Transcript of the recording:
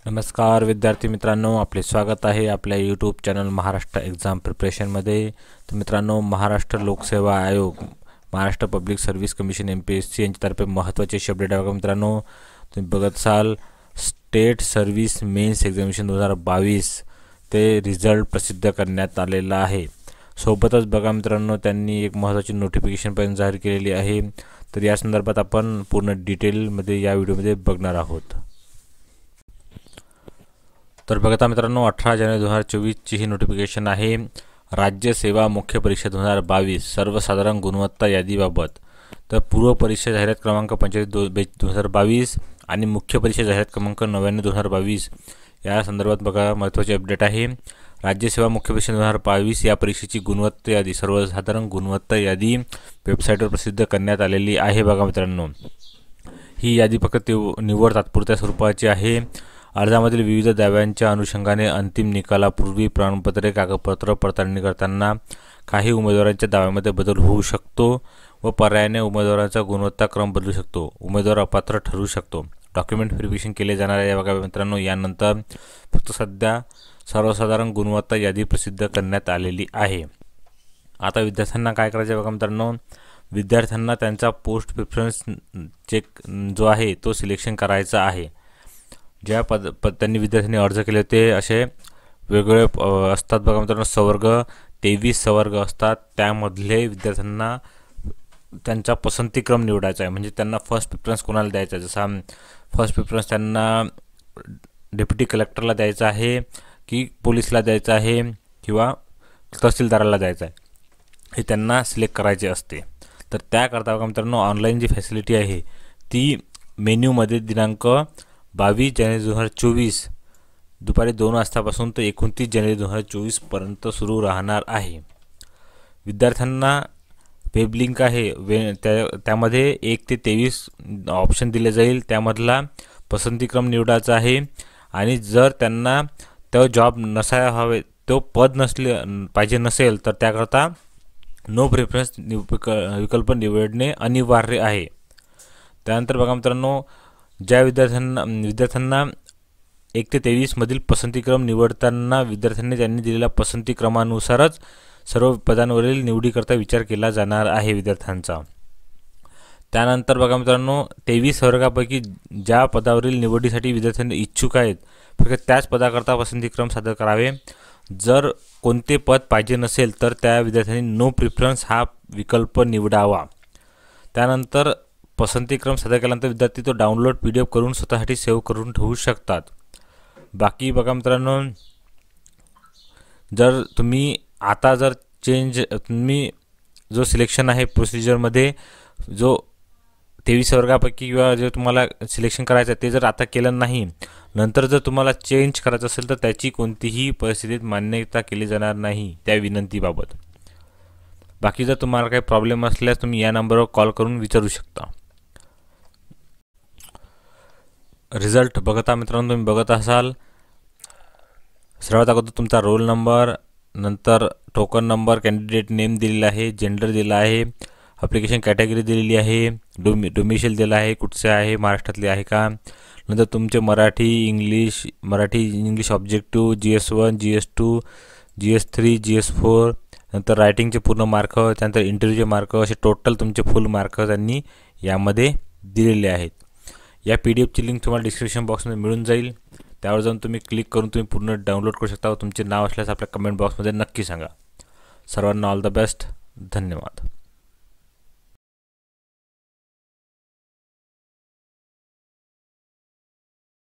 नमस्कार विद्यार्थी मित्रांनो, आपले स्वागत आहे आपल्या यूट्यूब चॅनल महाराष्ट्र एक्झाम प्रिपरेशनमध्ये। तर मित्रांनो, महाराष्ट्र लोकसेवा आयोग, Maharashtra public service commission MPSC यांच्यातर्फे महत्त्वाचे अपडेट आहे। मित्रांनो, तुम्ही बघत असाल स्टेट सर्व्हिस मेन्स एक्झामिनेशन 2022 ते रिझल्ट प्रसिद्ध करण्यात आलेला आहे। सोबतच बघा मित्रांनो, त्यांनी एक महत्त्वाची नोटिफिकेशन पण जाहीर केलेली आहे। तर या संदर्भात आपण पूर्ण डिटेलमध्ये या व्हिडिओमध्ये बघणार आहोत। तर बघता मित्रांनो, 18 जानेवारी 2024 ची ही नोटिफिकेशन आहे। राज्य सेवा मुख्य परीक्षा 2022 सर्वसाधारण गुणवत्ता यादीबाबत। तर पूर्व परीक्षा जाहिरात क्रमांक 45/2022 आणि मुख्य परीक्षा जाहिरात क्रमांक 99/2022 या संदर्भात बघा महत्त्वाचे अपडेट आहे। राज्य सेवा मुख्य परीक्षा 2022 या परीक्षेची गुणवत्ता यादी, सर्वसाधारण गुणवत्ता यादी वेबसाईटवर प्रसिद्ध करण्यात आलेली आहे। बघा मित्रांनो, ही यादी फक्त निवड तात्पुरत्या स्वरूपाची आहे। अर्जामधील विविध दाव्यांच्या अनुषंगाने अंतिम निकालापूर्वी प्रमाणपत्रे कागदपत्र पडताळणी करताना काही उमेदवारांच्या दाव्यामध्ये बदल होऊ शकतो व पर्यायाने उमेदवारांचा गुणवत्ता क्रम बदलू शकतो। उमेदवार अपात्र ठरू शकतो। डॉक्युमेंट व्हेरिफिकेशन केले जाणार आहे। बघा मित्रांनो, यानंतर फक्त सध्या सर्वसाधारण गुणवत्ता यादी प्रसिद्ध करण्यात आलेली आहे। आता विद्यार्थ्यांना काय करायचे आहे बघा मित्रांनो, विद्यार्थ्यांना त्यांचा पोस्ट प्रेफरन्स चेक जो आहे तो सिलेक्शन करायचा आहे। ज्या त्यांनी विद्यार्थ्यांनी अर्ज केले होते असे वेगवेगळे असतात बघा मित्रांनो, सवर्ग 23 सवर्ग असतात। त्यामधले विद्यार्थ्यांना त्यांचा पसंतीक्रम निवडायचा आहे। म्हणजे त्यांना फर्स्ट प्रेफरन्स कोणाला द्यायचा आहे, जसा फर्स्ट प्रेफरन्स त्यांना डेप्युटी कलेक्टरला द्यायचा आहे की पोलीसला द्यायचा आहे किंवा तहसीलदाराला द्यायचा आहे, हे त्यांना सिलेक्ट करायचे असते। तर त्याकरता बघा मित्रांनो, ऑनलाईन जी फॅसिलिटी आहे ती मेन्यूमध्ये दिनांक 22 जानेवारी 2024 दुपारी 2 वाजतापासून तर 29 जानेवारी 2024 पर्यंत सुरू राहणार आहे। विद्यार्थ्यांना वेब लिंक आहे, त्यामध्ये 1 ते 23 ऑप्शन दिले जाईल। त्यामधला पसंतीक्रम निवडायचा आहे आणि जर त्यांना तो जॉब नसायला हवे, तो पद पाहिजे नसेल तर त्याकरता नो प्रेफरन्स विकल्प निवडणे अनिवार्य आहे। त्यानंतर बघा मित्रांनो, ज्या विद्यार्थ्यांना 1 ते 23 मधील पसंतीक्रम निवडताना विद्यार्थ्यांनी त्यांनी दिलेल्या पसंतीक्रमानुसारच सर्व पदांवरील निवडीकरता विचार केला जाणार आहे विद्यार्थ्यांचा। त्यानंतर बघा मित्रांनो, 23 वर्गापैकी ज्या पदावरील निवडीसाठी विद्यार्थ्यांनी इच्छुक आहेत फक्त त्याच पदाकरता पसंतीक्रम सादर करावे। जर कोणते पद पाहिजे नसेल तर त्या विद्यार्थ्यांनी नो प्रेफरन्स हा विकल्प निवडावा। त्यानंतर पसंतीक्रम सादर केल्यानंतर विद्यार्थी तो डाउनलोड PDF करून स्वतःसाठी सेव्ह करून ठेवू शकतात। बाकी बघा मित्रांनो, जर तुम्ही आता तुम्ही जो सिलेक्शन आहे प्रोसिजरमध्ये जो 23 वर्गापैकी किंवा जे तुम्हाला सिलेक्शन करायचं आहे ते जर आता केलं नाही, नंतर जर तुम्हाला चेंज करायचं असेल तर त्याची कोणतीही परिस्थितीत मान्यता केली जाणार नाही त्या विनंतीबाबत। बाकी जर तुम्हाला काही प्रॉब्लेम असल्यास तुम्ही या नंबरवर कॉल करून विचारू शकता। रिझल्ट बघता मित्रांनो, तुम्ही बघत असाल सर्वात अगोदर तुमचा रोल नंबर, नंतर टोकन नंबर, कॅन्डिडेट नेम दिलेला आहे, जेंडर दिला आहे, ॲप्लिकेशन कॅटेगरी दिलेली आहे, डोमिसाइल दिला आहे, कुठचे आहे, महाराष्ट्रातले आहे का, नंतर तुमचे Marathi English objective GS1 GS2 GS3 GS4, नंतर रायटिंगचे पूर्ण मार्क, त्यानंतर इंटरव्ह्यूचे मार्क, असे टोटल तुमचे फुल मार्क त्यांनी यामध्ये दिलेले आहेत। या PDF ची लिंक तुम्हाला डिस्क्रिप्शन बॉक्समध्ये मिळून जाईल। त्यावर जाऊन तुम्ही क्लिक करून तुम्ही पूर्ण डाउनलोड करू शकता व तुमचे नाव असल्यास आपल्या कमेंट बॉक्समध्ये नक्की सांगा। सर्वांना ऑल द बेस्ट, धन्यवाद।